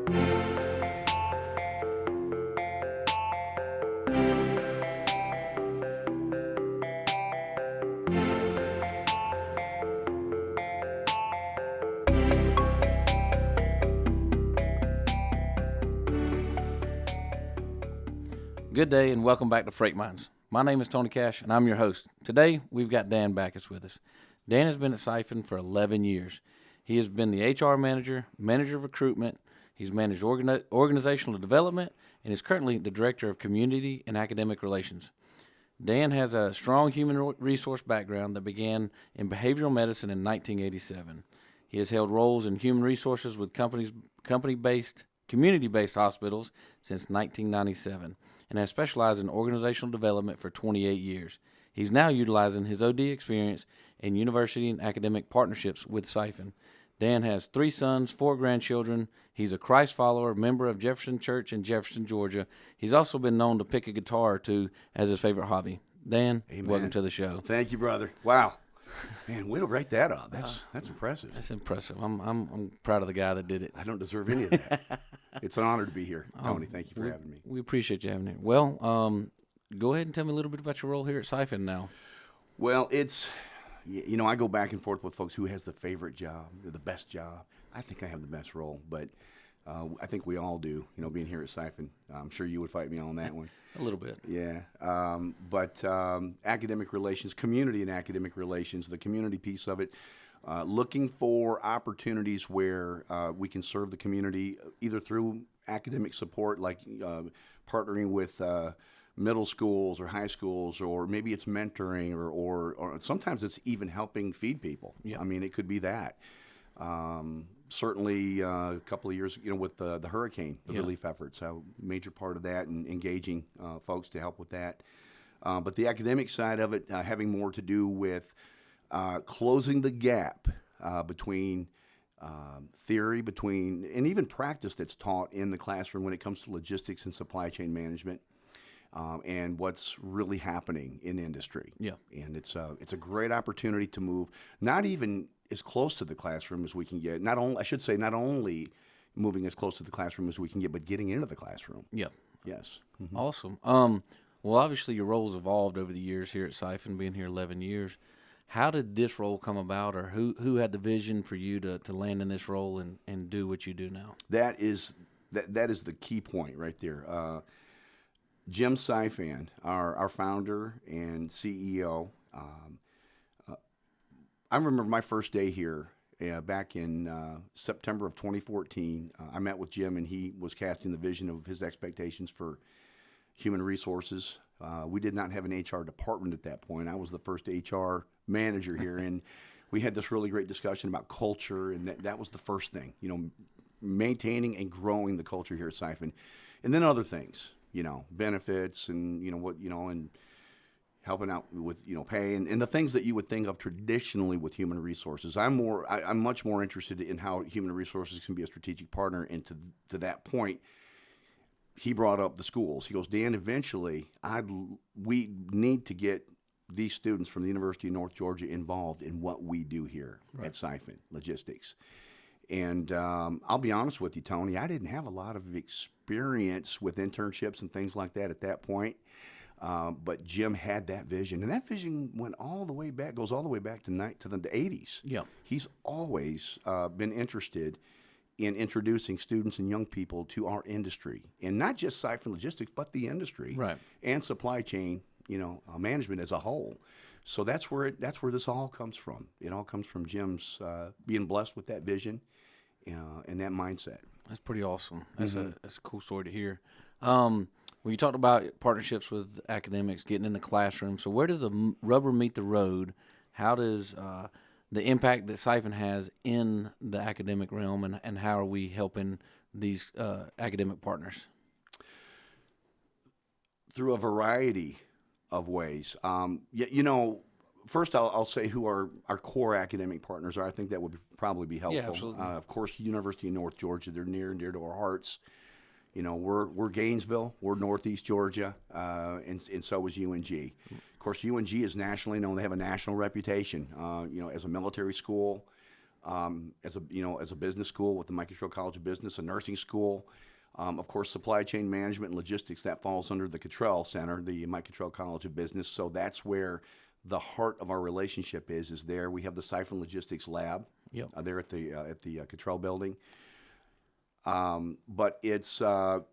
Good day and welcome back to Freight Minds. My name is Tony Cash and I'm your host. Today we've got Dan Bacus with us. Dan has been at Siphon for 11 years. He has been the HR manager, manager of recruitment, he's managed organizational development, and is currently the director of community and academic relations. Dan has a strong human resource background that began in behavioral medicine in 1987. He has held roles in human resources with community-based hospitals since 1997 and has specialized in organizational development for 28 years. He's now utilizing his OD experience in university and academic partnerships with Siphon. Dan has 3 sons, 4 grandchildren. He's a Christ follower, member of Jefferson Church in Jefferson, Georgia. He's also been known to pick a guitar or two as his favorite hobby. Dan, Amen. Welcome to the show. Thank you, brother. Wow. Man, way to write that up. That's impressive. That's impressive. I'm proud of the guy that did it. I don't deserve any of that. It's an honor to be here, Tony. Thank you for having me. We appreciate you having me. Well, go ahead and tell me a little bit about your role here at Siphon now. Well, it's, I go back and forth with folks who has the favorite job, or the best job. I think I have the best role, but I think we all do, being here at Siphon. I'm sure you would fight me on that one. A little bit. Yeah. But academic relations, community and academic relations, the community piece of it, looking for opportunities where we can serve the community either through academic support, like partnering with middle schools or high schools, or maybe it's mentoring, or sometimes it's even helping feed people. Yeah. I mean, it could be that. Certainly a couple of years, with the hurricane, the relief efforts, a major part of that, and engaging folks to help with that. But the academic side of it, having more to do with closing the gap between theory, and even practice that's taught in the classroom when it comes to logistics and supply chain management, and what's really happening in industry. Yeah. And it's a great opportunity to move, not even as close to the classroom as we can get. Not only moving as close to the classroom as we can get, but getting into the classroom. Yeah. Yes. Mm-hmm. Awesome. Well, obviously your role's evolved over the years here at Siphon, being here 11 years. How did this role come about, or who had the vision for you to land in this role and do what you do now? That is the key point right there. Jim Siphon, our founder and CEO, I remember my first day here back in September of 2014. I met with Jim, and he was casting the vision of his expectations for human resources. We did not have an HR department at that point. I was the first HR manager here, and we had this really great discussion about culture, and that was the first thing, maintaining and growing the culture here at Siphon. And then other things, benefits and, and helping out with, pay and the things that you would think of traditionally with human resources. I'm much more interested in how human resources can be a strategic partner. And to that point, he brought up the schools. He goes, Dan, eventually we need to get these students from the University of North Georgia involved in what we do here at Siphon Logistics. And I'll be honest with you, Tony, I didn't have a lot of experience with internships and things like that at that point. But Jim had that vision, and that vision goes all the way back to the 80s. Yeah. He's always been interested in introducing students and young people to our industry, and not just Siphon Logistics, but the industry, right, and supply chain, management as a whole. So that's where this all comes from. It all comes from Jim's being blessed with that vision and that mindset. That's pretty awesome. That's a cool story to hear. Well, you talked about partnerships with academics, getting in the classroom. So where does the rubber meet the road? How does the impact that Siphon has in the academic realm, and how are we helping these academic partners? Through a variety of ways. First I'll say who our core academic partners are. I think that would probably be helpful. Yeah, absolutely. Of course, University of North Georgia, they're near and dear to our hearts. We're Gainesville, we're Northeast Georgia, and so is UNG. Of course, UNG is nationally known. They have a national reputation, as a military school, as a business school with the Mike Cottrell College of Business, a nursing school. Of course, supply chain management and logistics, that falls under the Cottrell Center, the Mike Cottrell College of Business. So that's where the heart of our relationship is there. We have the Siphon Logistics Lab there at the Cottrell building. But it's to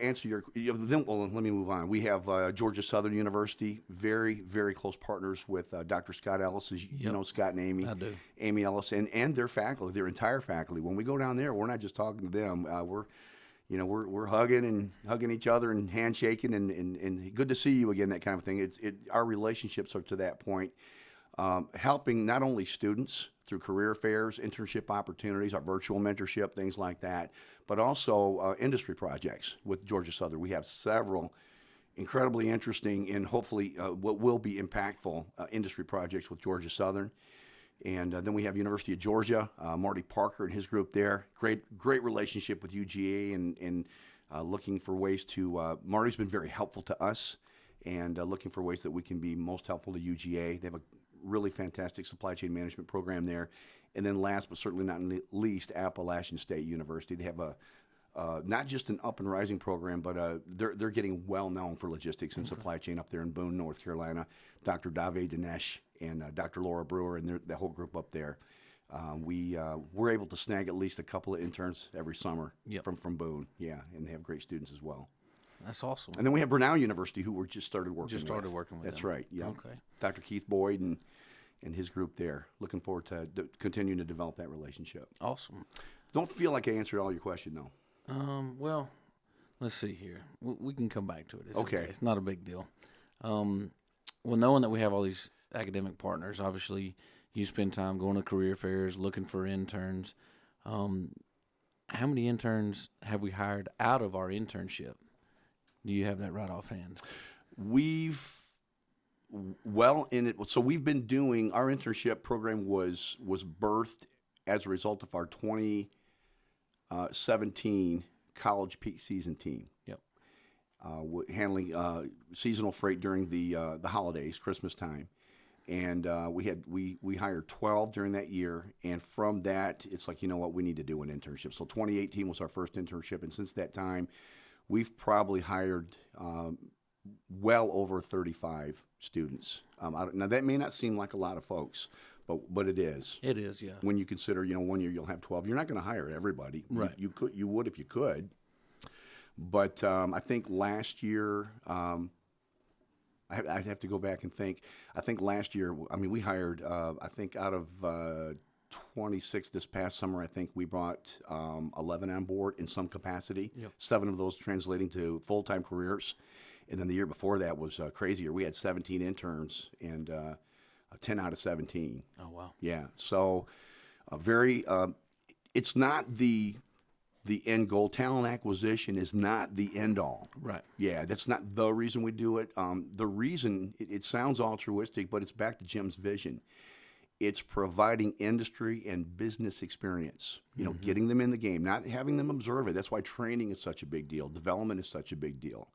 answer your then. Well, let me move on. We have Georgia Southern University, very very close partners with Dr. Scott Ellis, as you know Scott and Amy. I do. Amy Ellis and their faculty, their entire faculty. When we go down there, we're not just talking to them. We're hugging each other and handshaking and good to see you again, that kind of thing. Our relationships are to that point, helping not only students through career fairs, internship opportunities, our virtual mentorship, things like that, but also industry projects with Georgia Southern. We have several incredibly interesting and hopefully what will be impactful industry projects with Georgia Southern. And then we have University of Georgia, Marty Parker and his group there. Great relationship with UGA and looking for ways to, Marty's been very helpful to us and looking for ways that we can be most helpful to UGA. They have a really fantastic supply chain management program there. And then last but certainly not least, Appalachian State University. They have not just an up and rising program, but they're getting well known for logistics and supply chain up there in Boone, North Carolina. Dr. Dave Dinesh and Dr. Laura Brewer and the whole group up there. We're able to snag at least a couple of interns every summer from Boone. Yeah, and they have great students as well. That's awesome. And then we have Brenau University, who we're just started working with. That's right. Yeah. Okay. Dr. Keith Boyd and his group there. Looking forward to continuing to develop that relationship. Awesome. Don't feel like I answered all your question, though. Well, let's see here. We can come back to it. It's okay. It's not a big deal. Well, knowing that we have all these academic partners, obviously you spend time going to career fairs, looking for interns. How many interns have we hired out of our internship? Do you have that right offhand? So we've been doing, our internship program was birthed as a result of our 2017 college peak season team. Yep. Handling seasonal freight during the holidays, Christmas time. And we hired 12 during that year, and from that, it's like, you know what, we need to do an internship. So 2018 was our first internship, and since that time, we've probably hired well over 35 students. Now, that may not seem like a lot of folks, but it is. It is, yeah. When you consider, 1 year you'll have 12. You're not going to hire everybody. Right. You would if you could. But I think last year, I'd have to go back and think. I think last year, we hired, I think out of 26 this past summer, I think we brought 11 on board in some capacity. Yep. 7 of those translating to full-time careers. And then the year before that was crazier. We had 17 interns and 10 out of 17. Oh, wow. Yeah. So it's not the end goal. Talent acquisition is not the end all. Right. Yeah, that's not the reason we do it. The reason, it sounds altruistic, but it's back to Jim's vision. It's providing industry and business experience, getting them in the game, not having them observe it. That's why training is such a big deal. Development is such a big deal.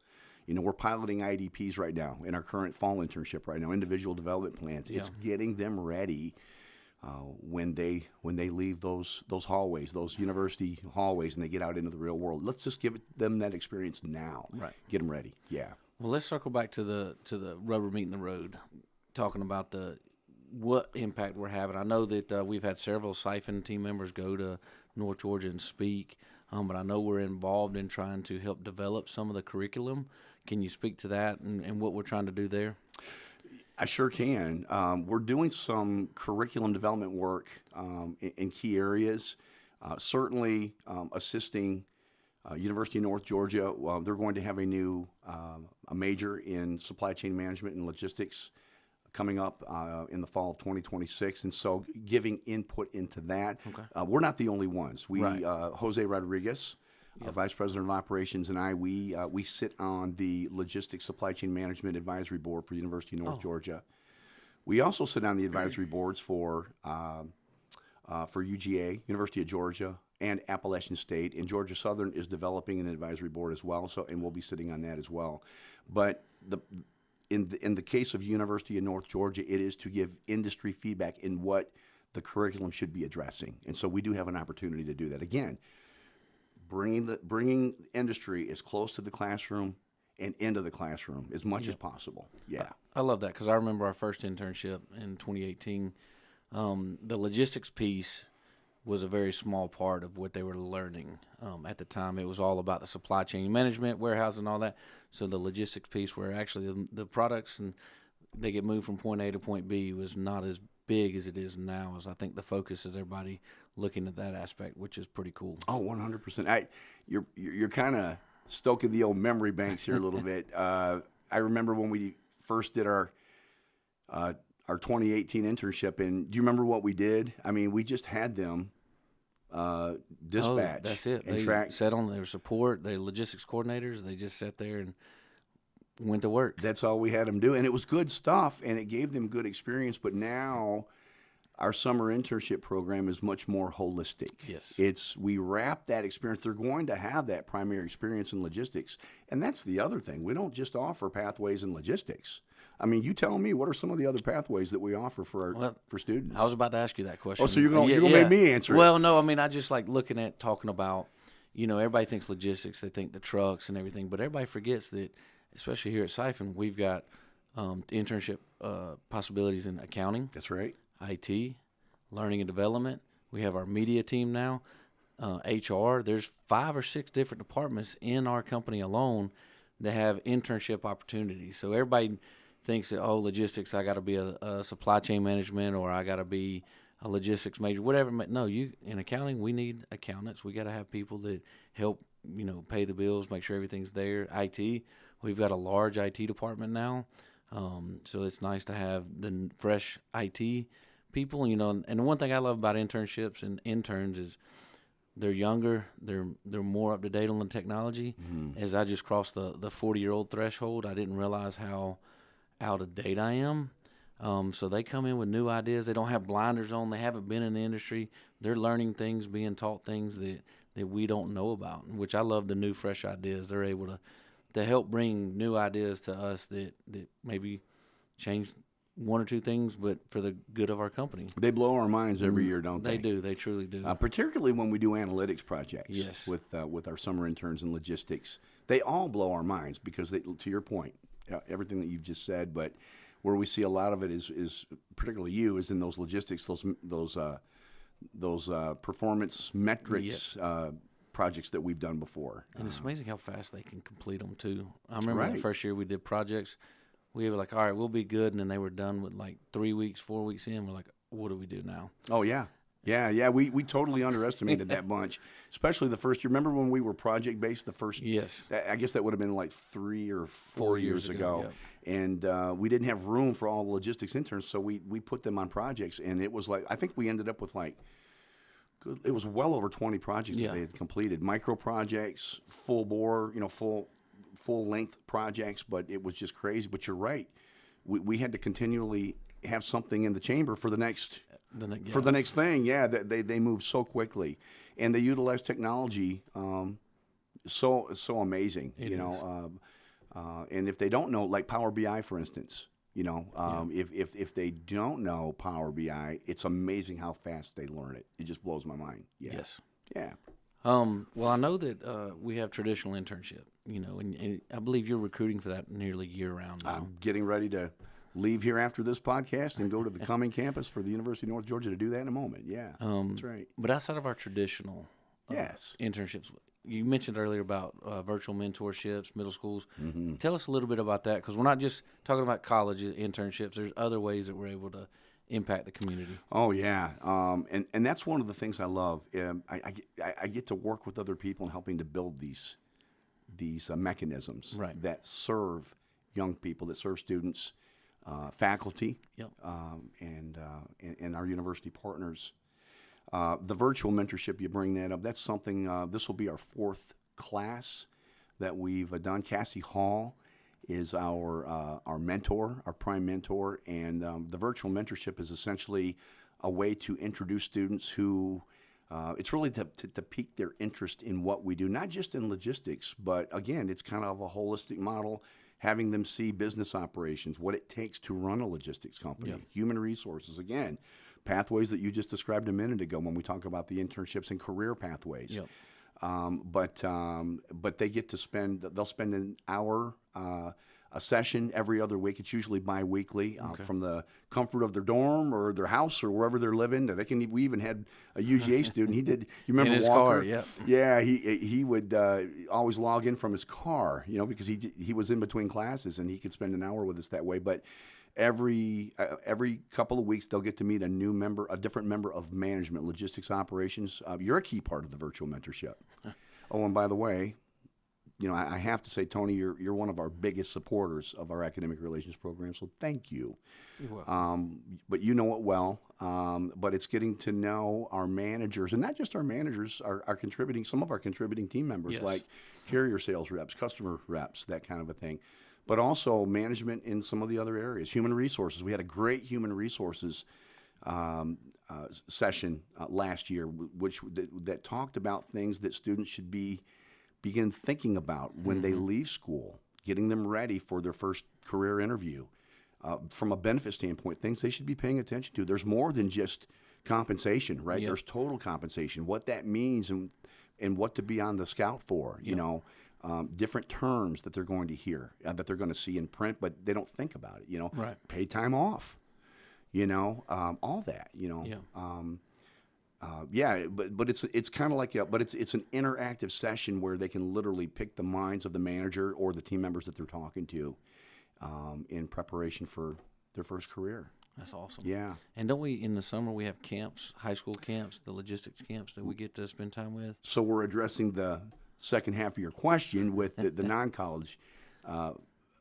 We're piloting IDPs right now in our current fall internship right now, individual development plans. Yeah. It's getting them ready when they leave those hallways, those university hallways, and they get out into the real world. Let's just give them that experience now. Right. Get them ready. Yeah. Well, let's circle back to the rubber meeting the road, talking about what impact we're having. I know that we've had several Siphon team members go to North Georgia and speak, but I know we're involved in trying to help develop some of the curriculum. Can you speak to that and what we're trying to do there? I sure can. We're doing some curriculum development work in key areas, certainly assisting University of North Georgia. They're going to have a new a major in supply chain management and logistics coming up in the fall of 2026, and so giving input into that. Okay. We're not the only ones. Right. Jose Rodriguez, Vice President of Operations, and I, we sit on the Logistics Supply Chain Management Advisory Board for University of North Georgia. We also sit on the advisory boards for UGA, University of Georgia, and Appalachian State, and Georgia Southern is developing an advisory board as well, and we'll be sitting on that as well. But in the case of University of North Georgia, it is to give industry feedback in what the curriculum should be addressing. And so we do have an opportunity to do that. Again, bringing industry as close to the classroom and into the classroom as much as possible. Yeah. I love that because I remember our first internship in 2018. The logistics piece was a very small part of what they were learning at the time. It was all about the supply chain management, warehousing, and all that. So the logistics piece, where actually the products and they get moved from point A to point B, was not as big as it is now. As I think the focus is everybody looking at that aspect, which is pretty cool. Oh, 100%. You're kind of stoking the old memory banks here a little bit. I remember when we first did our 2018 internship, and do you remember what we did? I mean, we just had them dispatch. Oh, that's it. And they track. sat on their support, their logistics coordinators. They just sat there and went to work. That's all we had them do, and it was good stuff, and it gave them good experience. But now our summer internship program is much more holistic. Yes. We wrap that experience. They're going to have that primary experience in logistics, and that's the other thing. We don't just offer pathways in logistics. I mean, you tell me, what are some of the other pathways that we offer for students? I was about to ask you that question. Oh, so you're gonna make me answer it? Well, no, I mean, I just like talking about, everybody thinks logistics, they think the trucks and everything, but everybody forgets that, especially here at Siphon, we've got internship possibilities in accounting. That's right. IT, learning and development. We have our media team now, HR. There's 5 or 6 different departments in our company alone that have internship opportunities. So everybody thinks that, logistics, I got to be a supply chain management, or I got to be a logistics major, whatever. No, in accounting, we need accountants. We got to have people that help, pay the bills, make sure everything's there. IT, we've got a large IT department now. So it's nice to have the fresh IT people, and the one thing I love about internships and interns is they're younger, they're more up to date on the technology. Mm-hmm. As I just crossed the 40-year-old threshold, I didn't realize how out of date I am. So they come in with new ideas. They don't have blinders on. They haven't been in the industry. They're learning things, being taught things that we don't know about, which I love the new, fresh ideas. They're able to help bring new ideas to us that maybe change one or two things, but for the good of our company. They blow our minds every year, don't they? They do. They truly do. Particularly when we do analytics projects. Yes. With our summer interns in logistics. They all blow our minds because, to your point, everything that you've just said, but where we see a lot of it is particularly is in those logistics, those performance metrics projects that we've done before. And it's amazing how fast they can complete them too. I remember the first year we did projects, we were like, all right, we'll be good, and then they were done with like 3 weeks, 4 weeks in. We're like, what do we do now? Oh yeah. Yeah, we totally underestimated that bunch, especially the first year. Remember when we were project-based the first? Yes. I guess that would have been like 3 or 4 years ago. Yeah. And we didn't have room for all the logistics interns, so we put them on projects, and it was like, I think we ended up with it was well over 20 projects that they had completed. Micro projects, full bore, full length projects, but it was just crazy. But you're right. We had to continually have something in the chamber for the next thing. Yeah, they move so quickly, and they utilize technology so amazing. And if they don't know, like Power BI, for instance, if they don't know Power BI, it's amazing how fast they learn it. It just blows my mind. Yeah. Yes. Yeah. Well, I know that we have traditional internship, and I believe you're recruiting for that nearly year-round now. I'm getting ready to leave here after this podcast and go to the Cumming campus for the University of North Georgia to do that in a moment. Yeah, that's right. But outside of our traditional internships, you mentioned earlier about virtual mentorships, middle schools. Mm-hmm. Tell us a little bit about that, because we're not just talking about college internships. There's other ways that we're able to impact the community. Oh yeah, and that's one of the things I love. I get to work with other people and helping to build these mechanisms that serve young people, that serve students, faculty, and our university partners. The virtual mentorship, you bring that up. That's something. This will be our 4th class that we've done. Cassie Hall is our mentor, our prime mentor, and the virtual mentorship is essentially a way to introduce students who it's really to pique their interest in what we do, not just in logistics, but again, it's kind of a holistic model, having them see business operations, what it takes to run a logistics company, human resources, again, pathways that you just described a minute ago when we talk about the internships and career pathways. Yep. But they'll spend an hour a session every other week. It's usually bi-weekly from the comfort of their dorm or their house or wherever they're living. We even had a UGA student. He did. You remember in his Walker? car? Yep. Yeah. He would always log in from his car, because he was in between classes and he could spend an hour with us that way. But every couple of weeks they'll get to meet a different member of management, logistics, operations. You're a key part of the virtual mentorship. Oh, and by the way, I have to say, Tony, you're one of our biggest supporters of our academic relations program, so thank you. You're welcome. But you know it well. But it's getting to know our managers, and not just our managers, our contributing, some of our contributing team members, Yes. like carrier sales reps, customer reps, that kind of a thing. But also management in some of the other areas. Human resources. We had a great human resources session last year, that talked about things that students should begin thinking about when they leave school, getting them ready for their first career interview. From a benefit standpoint, things they should be paying attention to. There's more than just compensation, right? Yep. There's total compensation, what that means and what to be on the scout for, different terms that they're going to hear, that they're going to see in print, but they don't think about it, Right. Paid time off, all that, Yeah. But it's kind of like it's an interactive session where they can literally pick the minds of the manager or the team members that they're talking to in preparation for their first career. That's awesome. Yeah. And don't we, in the summer, we have camps, high school camps, the logistics camps that we get to spend time with? So we're addressing the second half of your question with the non-college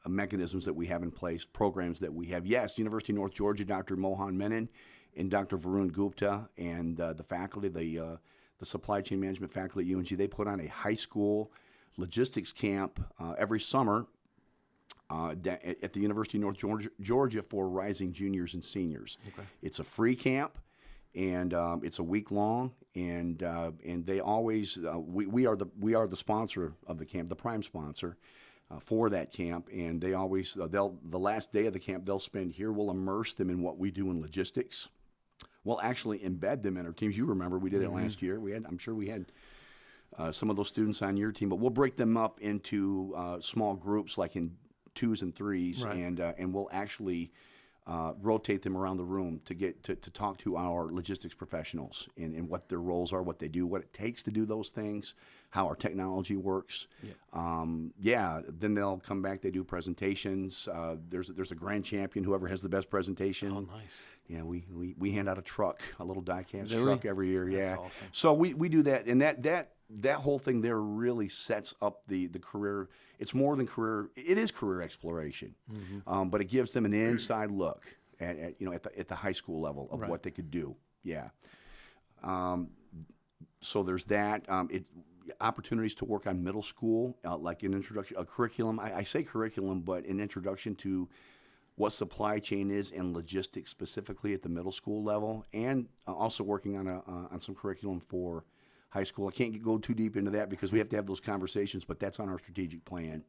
mechanisms that we have in place, programs that we have. Yes, University of North Georgia, Dr. Mohan Menon and Dr. Varun Gupta and the faculty, the supply chain management faculty at UNG, they put on a high school logistics camp every summer at the University of North Georgia for rising juniors and seniors. Okay. It's a free camp, and it's a week long, and they always we are the sponsor of the camp, the prime sponsor for that camp, and they always the last day of the camp they'll spend here. We'll immerse them in what we do in logistics. We'll actually embed them in our teams. You remember we did it last year. I'm sure we had some of those students on your team, but we'll break them up into small groups, like in 2s and 3s, Right. And we'll actually rotate them around the room to get to talk to our logistics professionals and what their roles are, what they do, what it takes to do those things, how our technology works. Then they'll come back. They do presentations. There's a grand champion, whoever has the best presentation. Oh, nice. Yeah, we hand out a truck, a little die-cast Do truck we? every year. That's Yeah, awesome. so we do that, and that whole thing there really sets up the career. It's more than career. It is career exploration, but it gives them an inside look at the high school level of Right. what they could do. Yeah. So there's that. Opportunities to work on middle school, like an introduction, a curriculum. I say curriculum, but an introduction to what supply chain is and logistics specifically at the middle school level, and also working on some curriculum for high school. I can't go too deep into that because we have to have those conversations, but that's on our strategic plan.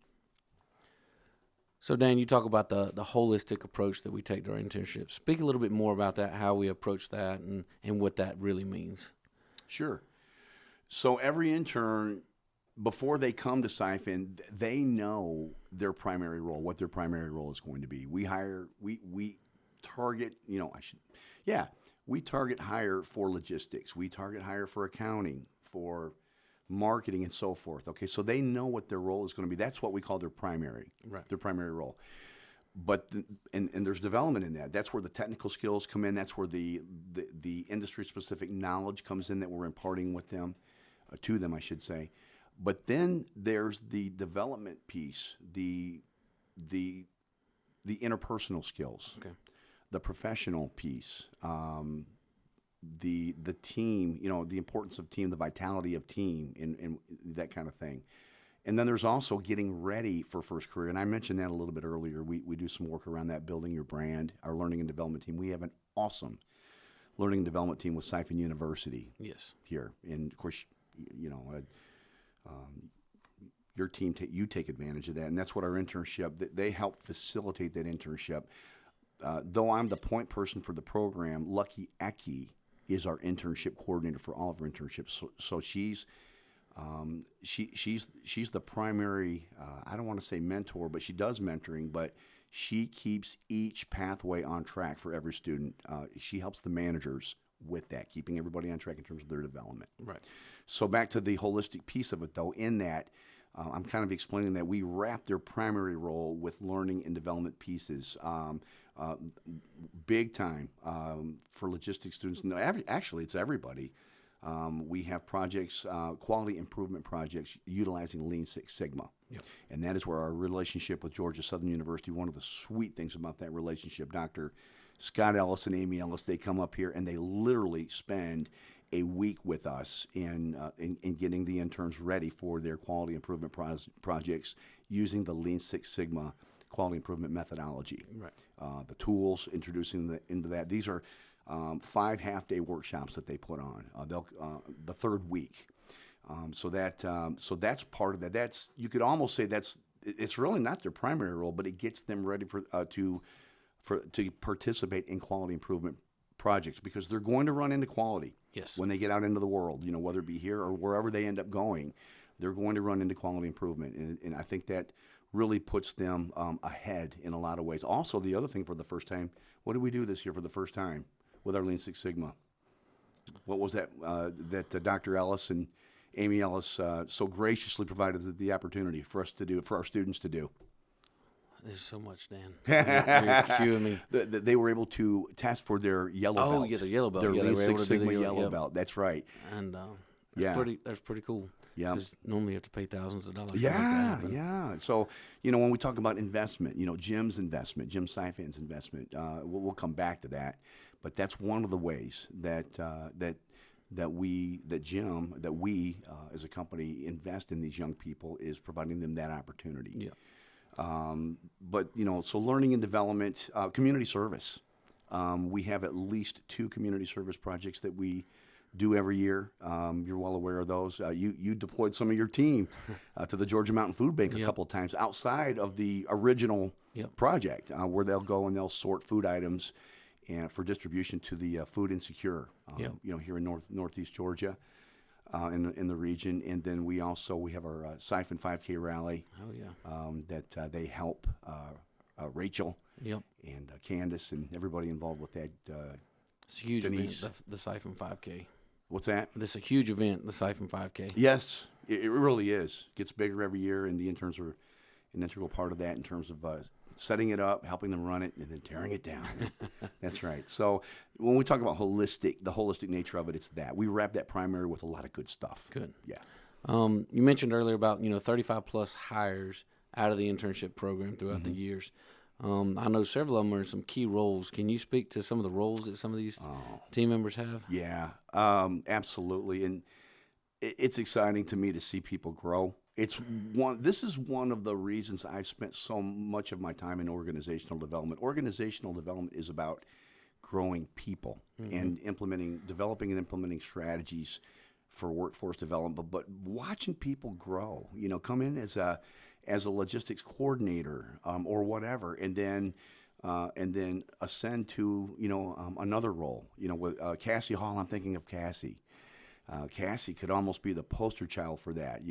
So, Dan, you talk about the holistic approach that we take to our internships. Speak a little bit more about that, how we approach that, and what that really means. Sure. So every intern, before they come to Siphon, they know their primary role, what their primary role is going to be. We target, we target hire for logistics. We target hire for accounting, for marketing, and so forth. Okay, so they know what their role is going to be. That's what we call their primary, Right. their primary role. But and there's development in that. That's where the technical skills come in. That's where the industry-specific knowledge comes in that we're imparting with them, to them, I should say. But then there's the development piece, the interpersonal skills, Okay. the professional piece, the team, the importance of team, the vitality of team, and that kind of thing. And then there's also getting ready for first career. And I mentioned that a little bit earlier. We do some work around that, building your brand, our learning and development team. We have an awesome learning and development team with Siphon University Yes. here. And, of course, your team, you take advantage of that. And that's what our internship, they help facilitate that internship. though I'm the point person for the program, Lucky Eki is our internship coordinator for all of our internships. So she's the primary. I don't want to say mentor, but she does mentoring. But she keeps each pathway on track for every student. She helps the managers with that, keeping everybody on track in terms of their development. Right. So back to the holistic piece of it, though, in that I'm kind of explaining that we wrap their primary role with learning and development pieces. Big time for logistics students. No, actually, it's everybody. We have projects, quality improvement projects, utilizing Lean Six Sigma. Yep. And that is where our relationship with Georgia Southern University, one of the sweet things about that relationship, Dr. Scott Ellis and Amy Ellis, they come up here and they literally spend a week with us in getting the interns ready for their quality improvement projects using the Lean Six Sigma quality improvement methodology. Right. The tools, introducing into that. These are 5 half-day workshops that they put on. The third week. So that's part of that. That's, you could almost say it's really not their primary role, but it gets them ready to participate in quality improvement projects, because they're going to run into quality. Yes. When they get out into the world, whether it be here or wherever they end up going, they're going to run into quality improvement. And I think that really puts them ahead in a lot of ways. Also, the other thing, for the first time, what did we do this year for the first time with our Lean Six Sigma? What was that that Dr. Ellis and Amy Ellis so graciously provided the opportunity for us to do, for our students to do? There's so much, Dan. You're cueing me. They were able to test for their yellow belt. Oh, yeah, their yellow belt. Their Yeah, Lean they were able Six to do Sigma the yellow belt. That's right. And Yeah. that's pretty cool. Yeah. 'Cause normally you have to pay thousands of dollars. to make Yeah, that happen. yeah. So, when we talk about investment, Jim's investment, Jim Seifan's investment, we'll come back to that. But that's one of the ways that we as a company invest in these young people, is providing them that opportunity. Yeah. But so learning and development, community service. We have at least 2 community service projects that we do every year. You're well aware of those. You deployed some of your team to the Georgia Mountain Food Bank a couple of times outside of the original project, where they'll go and they'll sort food items and for distribution to the food insecure, here in northeast Georgia, in the region. And then we have our Siphon 5K rally. Oh yeah. That they help Rachel and Candace and everybody involved with that. It's a huge Denise. event, the Siphon 5K. What's that? This is a huge event, the Siphon 5K. Yes, it really is. Gets bigger every year, and the interns are an integral part of that in terms of setting it up, helping them run it, and then tearing it down. That's right. So when we talk about the holistic nature of it, it's that. We wrap that primary with a lot of good stuff. Good. Yeah. You mentioned earlier about 35 plus hires out of the internship program throughout the years. I know several of them are in some key roles. Can you speak to some of the roles that some of these team members have? Yeah, absolutely. And it's exciting to me to see people grow. This is one of the reasons I've spent so much of my time in organizational development. Organizational development is about growing people and developing and implementing strategies for workforce development, but watching people grow, come in as a logistics coordinator or whatever, and then ascend to another role. With Cassie Hall, I'm thinking of Cassie. Cassie could almost be the poster child for that.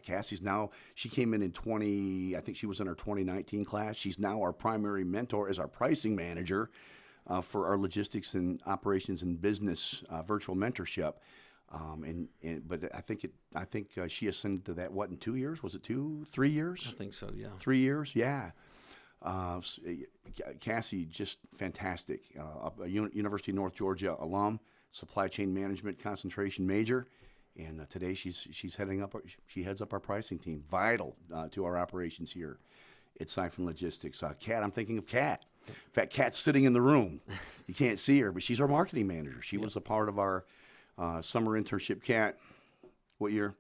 Cassie's now, she came in I think she was in our 2019 class. She's now our primary mentor as our pricing manager for our logistics and operations and business virtual mentorship. But I think she ascended to that, in 2 years? Was it 3 years? I think so, yeah. 3 years, yeah. Cassie, just fantastic. A University of North Georgia alum, supply chain management concentration major, and today she heads up our pricing team, vital to our operations here at Siphon Logistics. Kat, I'm thinking of Kat. In fact, Kat's sitting in the room. You can't see her, but she's our marketing manager. She was a part of our summer internship. Kat, what year?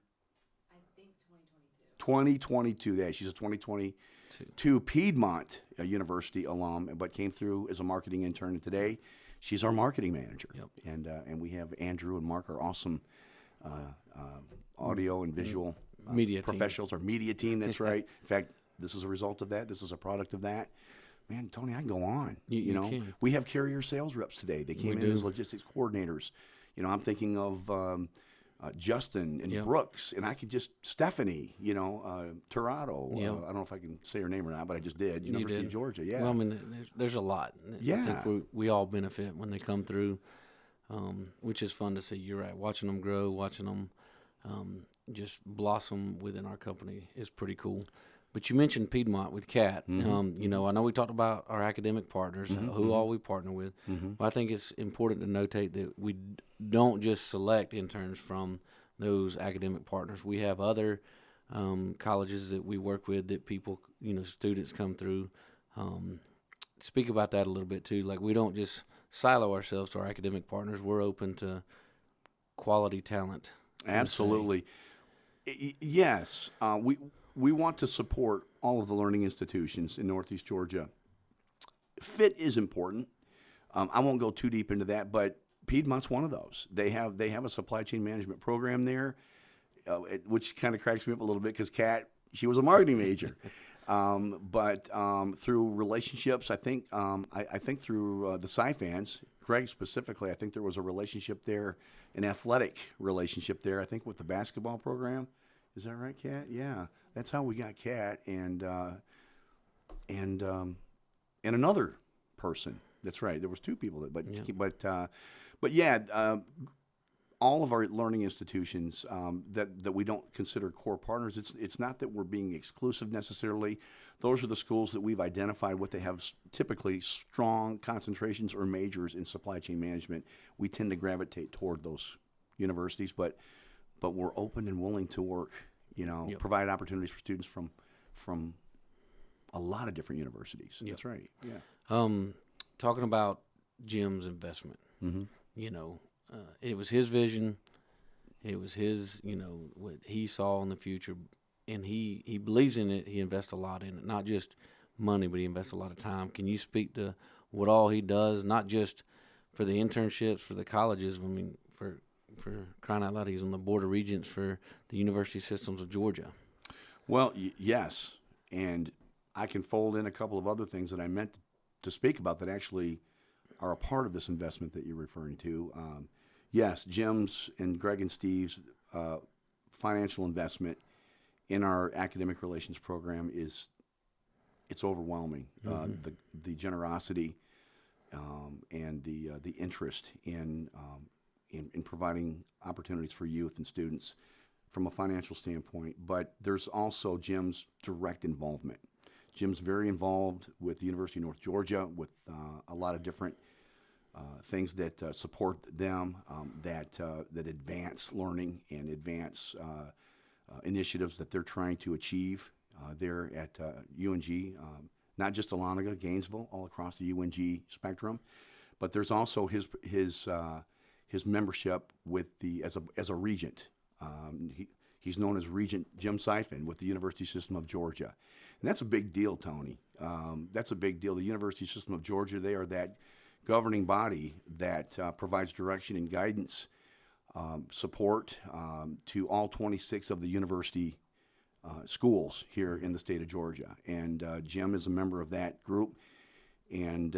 I think 2022. 2022. Yeah, she's a 2022 Piedmont University alum, but came through as a marketing intern. And today, she's our marketing manager. Yep. And we have Andrew and Mark, our awesome audio and visual media professionals, our media team. That's right. In fact, this is a result of that. This is a product of that. man, Tony, I can go on. You know, can. we have carrier sales reps today. They came We in as do. logistics coordinators. You know, I'm thinking of Justin and Yep. Brooks, and I could just Stephanie. You know, Tirado. Yep. I don't know if I can say her name or not, but I just did. You University did. of Georgia. Yeah. Well, I mean, there's a lot. I Yeah. think we all benefit when they come through, which is fun to see. You're right. Watching them grow, watching them just blossom within our company is pretty cool. But you mentioned Piedmont with Cat. You know, I know we talked about our academic partners, who all we partner with. But I think it's important to notate that we don't just select interns from those academic partners. We have other colleges that we work with that people, you know, students come through. Speak about that a little bit too. Like, we don't just silo ourselves to our academic partners. We're open to quality talent. Absolutely. Yes. We want to support all of the learning institutions in Northeast Georgia. Fit is important. I won't go too deep into that, but Piedmont's one of those. They have a supply chain management program there, which kind of cracks me up a little bit because Kat, she was a marketing major. But through relationships, I think through the Sci-Fans, Greg specifically, I think there was a relationship there, an athletic relationship there, I think with the basketball program. Is that right, Kat? Yeah. That's how we got Kat and another person. That's right. There was two people but all of our learning institutions that we don't consider core partners. It's not that we're being exclusive necessarily. Those are the schools that we've identified what they have typically strong concentrations or majors in supply chain management. We tend to gravitate toward those universities, but we're open and willing to work. You know, provide opportunities for students from a lot of different universities. That's right. Yeah. Talking about Jim's investment, you know, it was his vision. It was his, you know, what he saw in the future, and he believes in it. He invests a lot in it, not just money, but he invests a lot of time. Can you speak to what all he does, not just for the internships, for the colleges? I mean, for crying out loud, he's on the board of regents for the University Systems of Georgia. Well, yes, and I can fold in a couple of other things that I meant to speak about that actually are a part of this investment that you're referring to. Yes, Jim's and Greg and Steve's financial investment in our academic relations program it's overwhelming. The generosity and the interest in providing opportunities for youth and students from a financial standpoint, but there's also Jim's direct involvement. Jim's very involved with the University of North Georgia with a lot of different things that support them, that advance learning and advance initiatives that they're trying to achieve there at UNG, not just Dahlonega, Gainesville, all across the UNG spectrum, but there's also his membership with as a regent. He's known as Regent Jim Seifman with the University System of Georgia. And that's a big deal, Tony. That's a big deal. The University System of Georgia, they are that governing body that provides direction and guidance, support to all 26 of the university schools here in the state of Georgia. And Jim is a member of that group and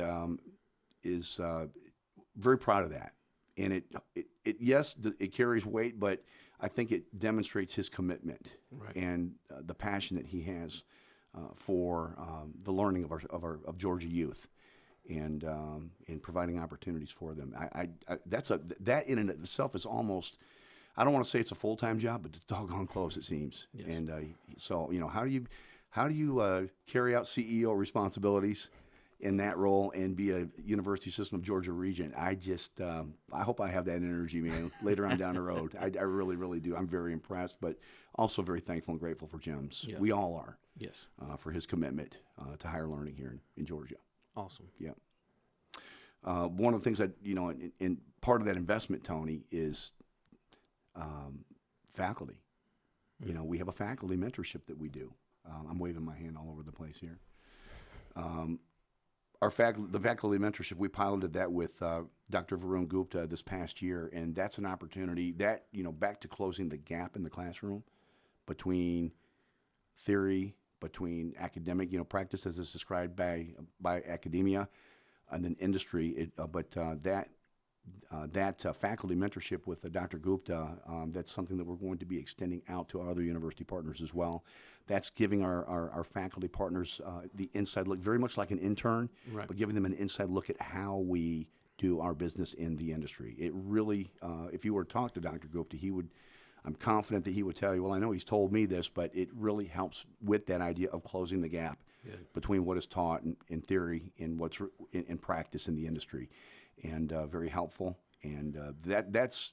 is very proud of that. And it carries weight, but I think it demonstrates his commitment and the passion that he has for the learning of Georgia youth and providing opportunities for them. That in and of itself is almost, I don't want to say it's a full-time job, but it's doggone close, it seems. Yes. And so, you know, how do you carry out CEO responsibilities in that role and be a University System of Georgia regent? I hope I have that energy, man, later on down the road. I really, really do. I'm very impressed, but also very thankful and grateful for Jim's. Yeah. We all are. Yes. For his commitment to higher learning here in Georgia. Awesome. Yeah. One of the things that, you know, in part of that investment, Tony, is faculty. You know, we have a faculty mentorship that we do. I'm waving my hand all over the place here. The faculty mentorship, we piloted that with Dr. Varun Gupta this past year, and that's an opportunity that, you know, back to closing the gap in the classroom between theory between academic, practice as is described by academia, and then industry. That faculty mentorship with Dr. Gupta, that's something that we're going to be extending out to our other university partners as well. That's giving our faculty partners the inside look, very much like an intern, Right. but giving them an inside look at how we do our business in the industry. It really, if you were to talk to Dr. Gupta, I'm confident that he would tell you, well, I know he's told me this, but it really helps with that idea of closing the gap between what is taught in theory and what's in practice in the industry. And very helpful, and that's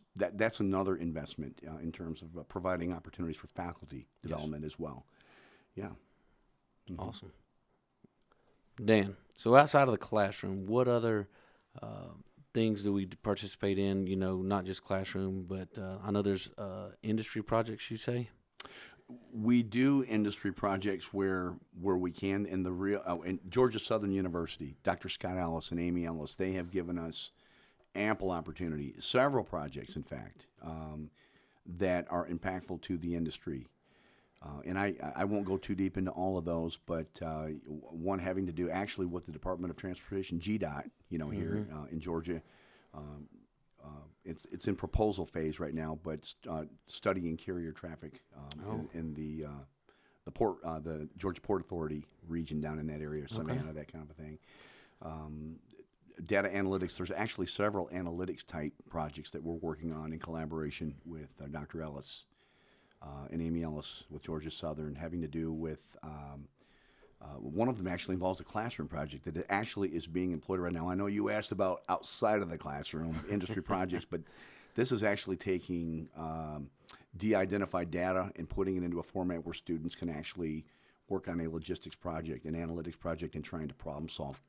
another investment in terms of providing opportunities for faculty development as well. Yeah. Mm-hmm. Awesome. Dan, so outside of the classroom, what other things do we participate in? Not just classroom, but I know there's industry projects, you say? We do industry projects where we can. In Georgia Southern University, Dr. Scott Ellis and Amy Ellis, they have given us ample opportunity, several projects, in fact, that are impactful to the industry. And I won't go too deep into all of those, but one having to do actually with the Department of Transportation, GDOT, here in Georgia. It's in proposal phase right now, but studying carrier traffic in the port, the Georgia Port Authority region down in that area, Savannah, that kind of a thing. Data analytics. There's actually several analytics type projects that we're working on in collaboration with Dr. Ellis and Amy Ellis with Georgia Southern, having to do with. One of them actually involves a classroom project that actually is being employed right now. I know you asked about outside of the classroom industry projects, but this is actually taking de-identified data and putting it into a format where students can actually work on a logistics project, an analytics project, and trying to problem solve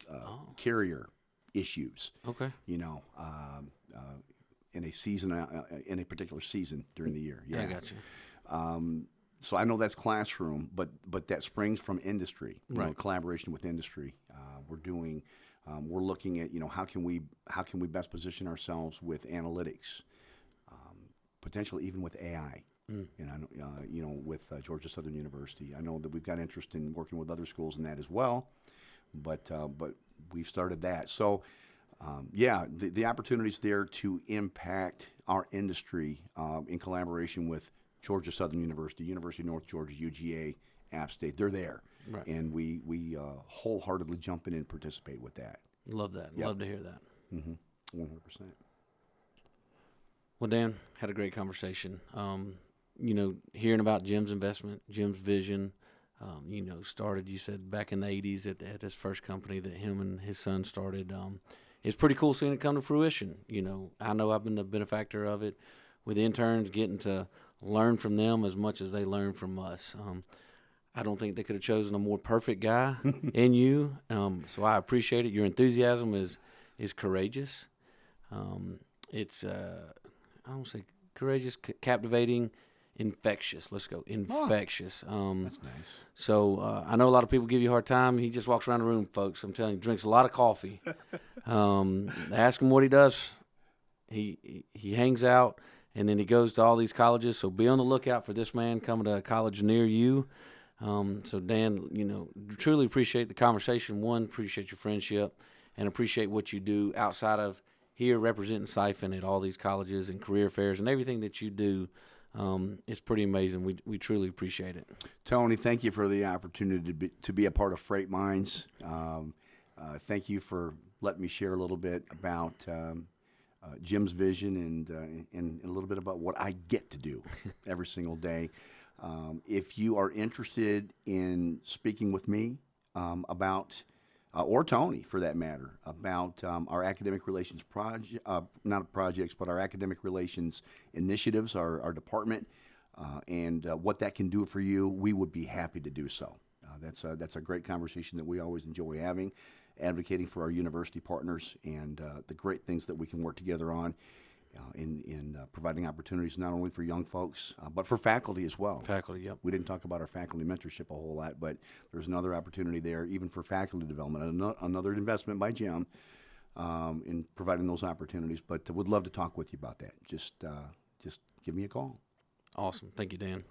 carrier issues. Okay. In a season, in a particular season during the year. Yeah, I got you. So I know that's classroom, but that springs from industry, right. Collaboration with industry. We're looking at how can we best position ourselves with analytics, potentially even with AI. With Georgia Southern University. I know that we've got interest in working with other schools in that as well, but we've started that. So the opportunities there to impact our industry in collaboration with Georgia Southern University, University of North Georgia, UGA, App State, they're there. Right. And we wholeheartedly jump in and participate with that. Love that. Yep. Love to hear that. 100%. Well, Dan, had a great conversation. Hearing about Jim's investment, Jim's vision, started, you said, back in the 80s at his first company that him and his son started. It's pretty cool seeing it come to fruition. I know I've been the benefactor of it with interns, getting to learn from them as much as they learn from us. I don't think they could have chosen a more perfect guy in you, so I appreciate it. Your enthusiasm is courageous. It's I don't say courageous, captivating, infectious. Let's go infectious. That's nice. So I know a lot of people give you a hard time. He just walks around the room, folks. I'm telling you, drinks a lot of coffee. Ask him what he does. He hangs out. And then he goes to all these colleges, so be on the lookout for this man coming to a college near you. So, Dan, truly appreciate the conversation. One, appreciate your friendship, and appreciate what you do outside of here representing Siphon at all these colleges and career fairs and everything that you do. It's pretty amazing. We truly appreciate it. Tony, thank you for the opportunity to be a part of Freight Minds. Thank you for letting me share a little bit about Jim's vision and a little bit about what I get to do every single day. If you are interested in speaking with me about, or Tony for that matter, about our academic relations not projects, but our academic relations initiatives, our department, and what that can do for you, we would be happy to do so. That's a great conversation that we always enjoy having, advocating for our university partners and the great things that we can work together on in providing opportunities not only for young folks, but for faculty as well. Faculty, yep. We didn't talk about our faculty mentorship a whole lot, but there's another opportunity there, even for faculty development, another investment by Jim in providing those opportunities. But would love to talk with you about that. Just give me a call. Awesome. Thank you, Dan.